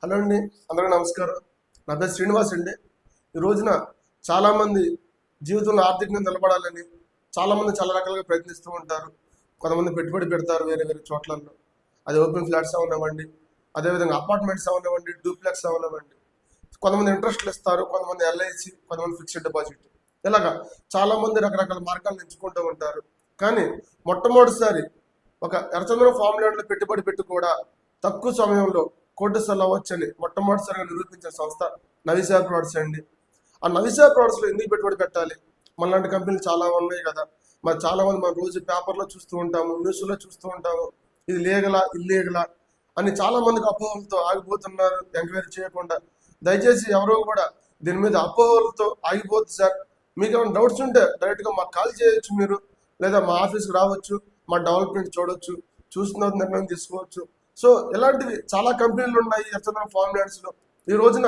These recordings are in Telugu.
హలో అండి, అందరికీ నమస్కారం. నా పేరు శ్రీనివాస్ అండి. ఈ రోజున చాలామంది జీవితంలో ఆర్థికంగా నిలబడాలని చాలామంది చాలా రకాలుగా ప్రయత్నిస్తూ ఉంటారు. కొంతమంది పెట్టుబడి పెడతారు వేరే వేరే చోట్లలో. అది ఓపెన్ ఫ్లాట్స్ అవనివ్వండి, అదేవిధంగా అపార్ట్మెంట్స్ అవనివ్వండి, డూప్లెక్స్ అవనివ్వండి. కొంతమంది ఇంట్రెస్ట్లు ఇస్తారు, కొంతమంది ఎల్ఐసి, కొంతమంది ఫిక్స్డ్ డిపాజిట్. ఇలాగా చాలామంది రకరకాల మార్గాలను ఎంచుకుంటూ ఉంటారు. కానీ మొట్టమొదటిసారి ఒక ఎర్రచంద్రం ఫామ్ ల్యాండ్లో పెట్టుబడి పెట్టి కూడా తక్కువ సమయంలో కోటేశ్వర్లు అవ్వచ్చని మొట్టమొదటిసారిగా నిరూపించిన సంస్థ నవిశా ప్రొడక్ట్స్ అండి. ఆ నవిశా ప్రొడక్ట్స్లో ఎందుకు పెట్టుబడి పెట్టాలి? మనలాంటి కంపెనీలు చాలా ఉన్నాయి కదా. మరి చాలా మంది మనం రోజు పేపర్లో చూస్తూ ఉంటాము, న్యూస్లో చూస్తూ ఉంటాము. ఇది లీగలా ఇల్లీగలా అని చాలా మందికి అపోహలతో ఆగిపోతున్నారు ఎంక్వైరీ చేయకుండా. దయచేసి ఎవరో కూడా దీని మీద అపోహలతో ఆగిపోద్దు సార్. మీకు ఏమైనా డౌట్స్ ఉంటే డైరెక్ట్గా మాకు కాల్ చేయొచ్చు మీరు, లేదా మా ఆఫీస్కి రావచ్చు, మా డెవలప్మెంట్ చూడొచ్చు, చూస్తున్న నిర్ణయం తీసుకోవచ్చు. సో ఇలాంటివి చాలా కంపెనీలు ఉన్నాయి ఎర్చంద్రం ఫార్మ్ ల్యాండ్స్లో. ఈ రోజున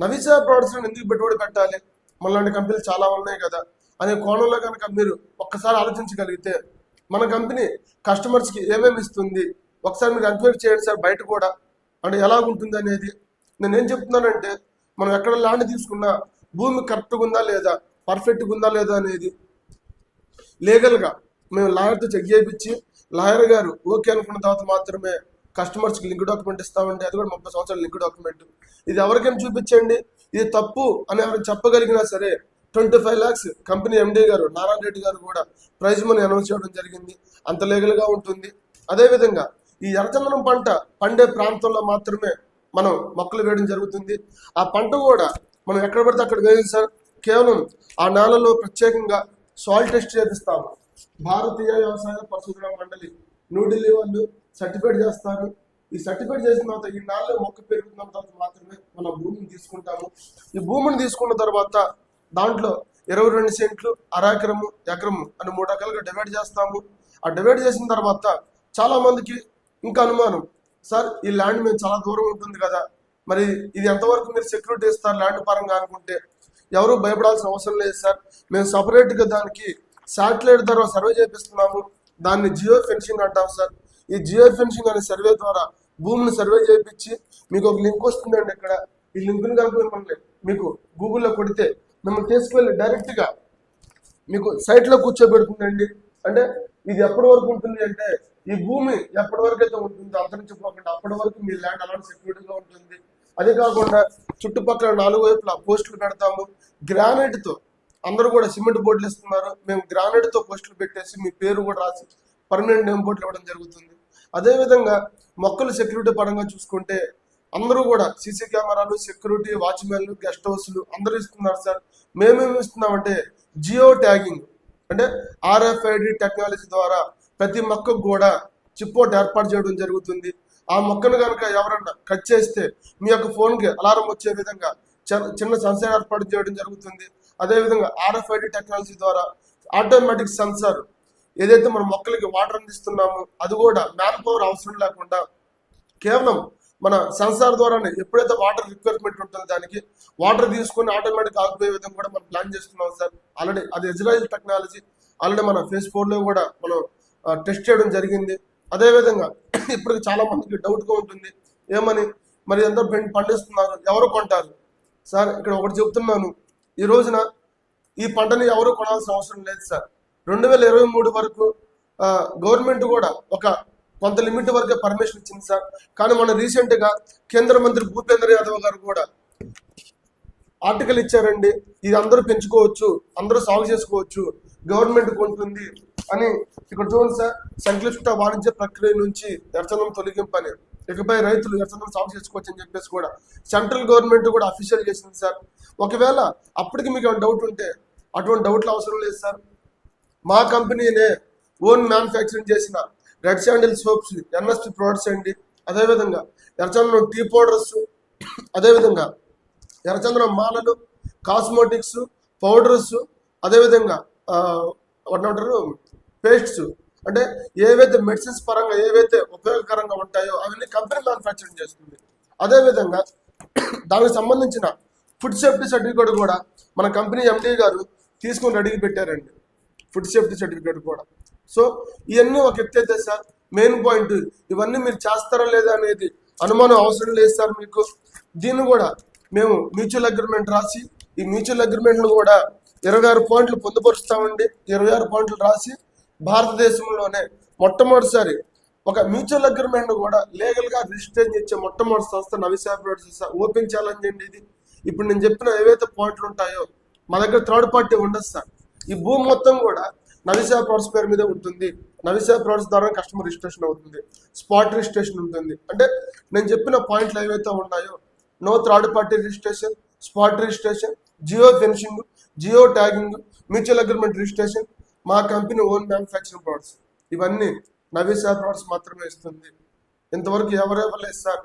నవిశా ప్రొడక్ట్స్లో ఎందుకు పెట్టుబడి పెట్టాలి, మనలాంటి కంపెనీలు చాలా ఉన్నాయి కదా అనే కోణంలో కనుక మీరు ఒక్కసారి ఆలోచించగలిగితే మన కంపెనీ కస్టమర్స్కి ఏమేమి ఇస్తుంది ఒకసారి మీరు ఎంక్వైరీ చేయండి సార్. బయట కూడా అంటే ఎలా ఉంటుంది అనేది నేను ఏం చెప్తున్నానంటే, మనం ఎక్కడ ల్యాండ్ తీసుకున్నా భూమి కరెక్ట్గా ఉందా లేదా, పర్ఫెక్ట్గా ఉందా లేదా అనేది లీగల్గా మేము లాయర్తో చెక్ చేయించి లాయర్ గారు ఓకే అనుకున్న తర్వాత మాత్రమే కస్టమర్స్కి లింక్ డాక్యుమెంట్ ఇస్తామండి. అది కూడా 30 సంవత్సరాల లింక్ డాక్యుమెంట్. ఇది ఎవరికైనా చూపించండి, ఇది తప్పు అని ఎవరైనా చెప్పగలిగినా సరే 25 lakhs కంపెనీ ఎండీ గారు నారాయణ రెడ్డి గారు కూడా ప్రైజ్ మనీ అనౌన్స్ చేయడం జరిగింది. అంత లీగల్గా ఉంటుంది. అదేవిధంగా ఈ ఎర్రచందనం పంట పండే ప్రాంతంలో మాత్రమే మనం మొక్కలు వేయడం జరుగుతుంది. ఆ పంట కూడా మనం ఎక్కడ పడితే అక్కడ వేయం సార్. కేవలం ఆ నేలలో ప్రత్యేకంగా సాయిల్ టెస్ట్ చేపిస్తాము. భారతీయ వ్యవసాయ పరిశోధన మండలి న్యూఢిల్లీ వాళ్ళు సర్టిఫైడ్ చేస్తారు. ఈ సర్టిఫైడ్ చేసిన తర్వాత ఈ నాలుగు మొక్క పెరుగుతున్న తర్వాత మాత్రమే మనం భూమిని తీసుకుంటాము. ఈ భూమిని తీసుకున్న తర్వాత దాంట్లో 22 సెంట్లు, అరెకరము, ఎకరము అని 3 రకాలుగా డివైడ్ చేస్తాము. ఆ డివైడ్ చేసిన తర్వాత చాలా మందికి ఇంకా అనుమానం, సార్ ఈ ల్యాండ్ మేము చాలా దూరం ఉంటుంది కదా, మరి ఇది ఎంతవరకు మీరు సెక్యూరిటీ ఇస్తారు ల్యాండ్ పరంగా అనుకుంటే ఎవరు భయపడాల్సిన అవసరం లేదు సార్. మేము సపరేట్గా దానికి శాటిలైట్ ద్వారా సర్వే చేపిస్తున్నాము. దాన్ని జియో ఫెన్సింగ్ అంటాం సార్. ఈ జియో ఫెన్సింగ్ అనే సర్వే ద్వారా భూమిని సర్వే చేయించి మీకు ఒక లింక్ వస్తుందండి. ఇక్కడ ఈ లింక్ని కనుక మిమ్మల్ని మీకు గూగుల్లో కొడితే మిమ్మల్ని తీసుకువెళ్ళి డైరెక్ట్గా మీకు సైట్లో కూర్చోబెడుతుందండి. అంటే ఇది ఎప్పటి వరకు ఉంటుంది అంటే, ఈ భూమి ఎప్పటి వరకు అయితే ఉంటుందో అంతరించిపోకుండా అప్పటి వరకు మీ ల్యాండ్ అలాంటి సెక్యూరిటీగా ఉంటుంది. అదే కాకుండా చుట్టుపక్కల 4 వైపులా పోస్టులు పెడతాము గ్రానైట్తో. అందరూ కూడా సిమెంట్ బోర్డులు ఇస్తున్నారు, మేము గ్రానైట్తో పోస్టులు పెట్టేసి మీ పేరు కూడా రాసి పర్మనెంట్ నేమ్ బోర్డులు ఇవ్వడం జరుగుతుంది. అదేవిధంగా మొక్కలు సెక్యూరిటీ పరంగా చూసుకుంటే అందరూ కూడా సీసీ కెమెరాలు, సెక్యూరిటీ, వాచ్మెన్లు, గెస్ట్ హౌస్లు అందరూ ఇస్తున్నారు సార్. మేమేమి ఇస్తున్నామంటే జియో ట్యాగింగ్, అంటే RFID టెక్నాలజీ ద్వారా ప్రతి మొక్కకు కూడా చిప్పోట్ ఏర్పాటు చేయడం జరుగుతుంది. ఆ మొక్కను కనుక ఎవరన్నా కట్ చేస్తే మీ యొక్క ఫోన్కి అలారం వచ్చే విధంగా చిన్న సెన్సార్ ఏర్పాటు చేయడం జరుగుతుంది. అదేవిధంగా RFID టెక్నాలజీ ద్వారా ఆటోమేటిక్ సెన్సార్ ఏదైతే మనం మొక్కలకి వాటర్ అందిస్తున్నామో అది కూడా మ్యాన్ పవర్ అవసరం లేకుండా కేవలం మన సెన్సార్ ద్వారానే ఎప్పుడైతే వాటర్ రిక్వైర్మెంట్ ఉంటుందో దానికి వాటర్ తీసుకొని ఆటోమేటిక్ ఆగిపోయే విధంగా కూడా మనం ప్లాన్ చేస్తున్నాం సార్. ఆల్రెడీ అది ఇజ్రాయిల్ టెక్నాలజీ. ఆల్రెడీ మన ఫేజ్ 4లో కూడా మనం టెస్ట్ చేయడం జరిగింది. అదేవిధంగా ఇప్పుడు చాలా మందికి డౌట్గా ఉంటుంది, ఏమని మరి ఎంత పండిస్తున్నారు, ఎవరు కొంటారు సార్? ఇక్కడ ఒకటి చెప్తున్నాను, ఈ రోజున ఈ పంటని ఎవరు కొనాల్సిన అవసరం లేదు సార్. 2023 వరకు గవర్నమెంట్ కూడా ఒక కొంత లిమిట్ వరకే పర్మిషన్ ఇచ్చింది సార్. కానీ మన రీసెంట్గా కేంద్ర మంత్రి భూపేంద్ర యాదవ్ గారు కూడా ఆర్టికల్ ఇచ్చారండి, ఇది అందరూ పెంచుకోవచ్చు, అందరూ సాగు చేసుకోవచ్చు, గవర్నమెంట్ కొంటుంది అని. ఇక్కడ చూడండి సార్, సంక్లిష్ట వాణిజ్య ప్రక్రియ నుంచి ఎర్చందనం తొలగింపు అని, ఇకపై రైతులు ఎర్చందనం సాగు చేసుకోవచ్చు అని చెప్పేసి కూడా సెంట్రల్ గవర్నమెంట్ కూడా అఫీషియల్ చేసింది సార్. ఒకవేళ అప్పటికి మీకు ఏమైనా డౌట్ ఉంటే అటువంటి డౌట్లు అవసరం లేదు సార్. మా కంపెనీనే ఓన్ మ్యానుఫ్యాక్చరింగ్ చేసిన red sandal soaps NSP products అండి. అదేవిధంగా ఎర్రచందనం టీ పౌడర్స్, అదేవిధంగా ఎర్రచందనం మాలలు, కాస్మోటిక్స్, పౌడర్స్, అదేవిధంగా ఏమంటారు పేస్ట్స్, అంటే ఏవైతే మెడిసిన్స్ పరంగా ఏవైతే ఉపయోగకరంగా ఉంటాయో అవన్నీ కంపెనీ మ్యానుఫ్యాక్చరింగ్ చేస్తుంది. అదేవిధంగా దానికి సంబంధించిన ఫుడ్ సేఫ్టీ సర్టిఫికేట్ కూడా మన కంపెనీ MD గారు తీసుకొని రెడీగా పెట్టారండి, ఫుడ్ సేఫ్టీ సర్టిఫికేట్ కూడా. సో ఇవన్నీ ఒక ఎత్తు అయితే సార్, మెయిన్ పాయింట్ ఇవన్నీ మీరు చేస్తారా లేదా అనేది అనుమానం అవసరం లేదు సార్ మీకు. దీన్ని కూడా మేము మ్యూచువల్ అగ్రిమెంట్ రాసి ఈ మ్యూచువల్ అగ్రిమెంట్లు కూడా 26 పాయింట్లు పొందుపరుస్తామండి. 26 పాయింట్లు రాసి భారతదేశంలోనే మొట్టమొదటిసారి ఒక మ్యూచువల్ అగ్రిమెంట్ కూడా లీగల్ గా రిజిస్టర్ చేసే మొట్టమొదటి సంస్థ నవిశా ప్రొడక్ట్స్. ఓపెన్ ఛాలెంజ్ అండి ఇది. ఇప్పుడు నేను చెప్పిన ఏవైతే పాయింట్లు ఉంటాయో మా దగ్గర థర్డ్ పార్టీ ఉండదు సార్. ఈ భూమి మొత్తం కూడా నవిశా ప్రొడక్ట్స్ పేరు మీద ఉంటుంది. నవిశా ప్రొడక్ట్స్ ద్వారా కస్టమర్ రిజిస్ట్రేషన్ అవుతుంది, స్పాట్ రిజిస్ట్రేషన్ ఉంటుంది. అంటే నేను చెప్పిన పాయింట్లు ఏవైతే ఉన్నాయో no third party registration, spot registration, geo fencing, geo tagging, mutual agreement registration, మా కంపెనీ ఓన్ మ్యానుఫ్యాక్చరింగ్ ప్రొడక్ట్స్, ఇవన్నీ నవిశా ప్రొడక్ట్స్ మాత్రమే ఇస్తుంది. ఇంతవరకు ఎవరెవరు సార్.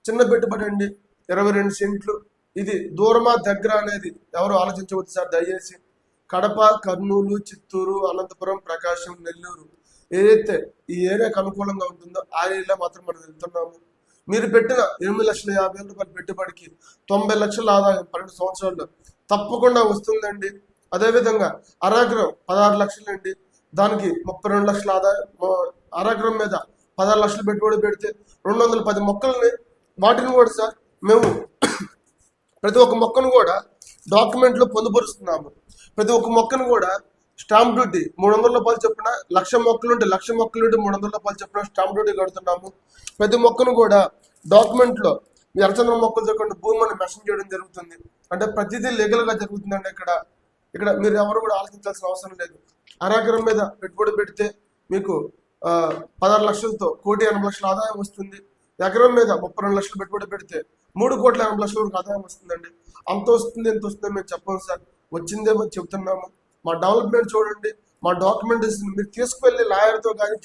చిన్న పెట్టుబడి అండి, 22 సెంట్లు. ఇది దూరమా దగ్గర అనేది ఎవరు ఆలోచించవద్దు సార్ దయచేసి. కడప, కర్నూలు, చిత్తూరు, అనంతపురం, ప్రకాశం, నెల్లూరు ఏదైతే ఈ ఏరియాకి అనుకూలంగా ఉంటుందో ఆ ఏరియాలో మాత్రం మనం వెళ్తున్నాము. మీరు పెట్టిన 8,50,000 పెట్టుబడికి 90 లక్షల ఆదాయం 12 సంవత్సరాల్లో తప్పకుండా వస్తుందండి. అదేవిధంగా అరాగ్రం 16 లక్షలు అండి, దానికి 32 లక్షల ఆదాయం. అరాగ్రం మీద 16 లక్షలు పెట్టుబడి పెడితే 210 మొక్కల్ని వాటిని కూడా సార్ మేము ప్రతి ఒక్క మొక్కను కూడా డాక్యుమెంట్లో పొందుపరుస్తున్నాము. ప్రతి ఒక్క మొక్కను కూడా స్టాంప్ డ్యూటీ 300 రూపాయలు చొప్పున, 1,00,000 మొక్కలుంటే 1,00,000 మొక్కలుంటే 300 రూపాయలు చొప్పున స్టాంప్ డ్యూటీ కడుతున్నాము. ప్రతి మొక్కను కూడా డాక్యుమెంట్లో మీ అరచంద్ర మొక్కలతో కొన్ని భూమిని మెన్షన్ చేయడం జరుగుతుంది. అంటే ప్రతిదీ లీగల్ గా జరుగుతుందండి. ఇక్కడ మీరు ఎవరు కూడా ఆలోచించాల్సిన అవసరం లేదు. అరాగ్రం మీద పెట్టుబడి పెడితే మీకు 16 లక్షలతో 1,80,00,000 ఆదాయం వస్తుంది. ఎకరం మీద 32 లక్షలు పెట్టుబడి పెడితే 3,80,00,000 వరకు ఆదాయం వస్తుందండి. అంత వస్తుంది ఎంత వస్తుందో మేము చెప్పాము సార్, వచ్చిందేమో చెప్తున్నాము. మా డెవలప్మెంట్ చూడండి, మా డాక్యుమెంటేషన్ మీరు తీసుకువెళ్ళి లాయర్తో కానీ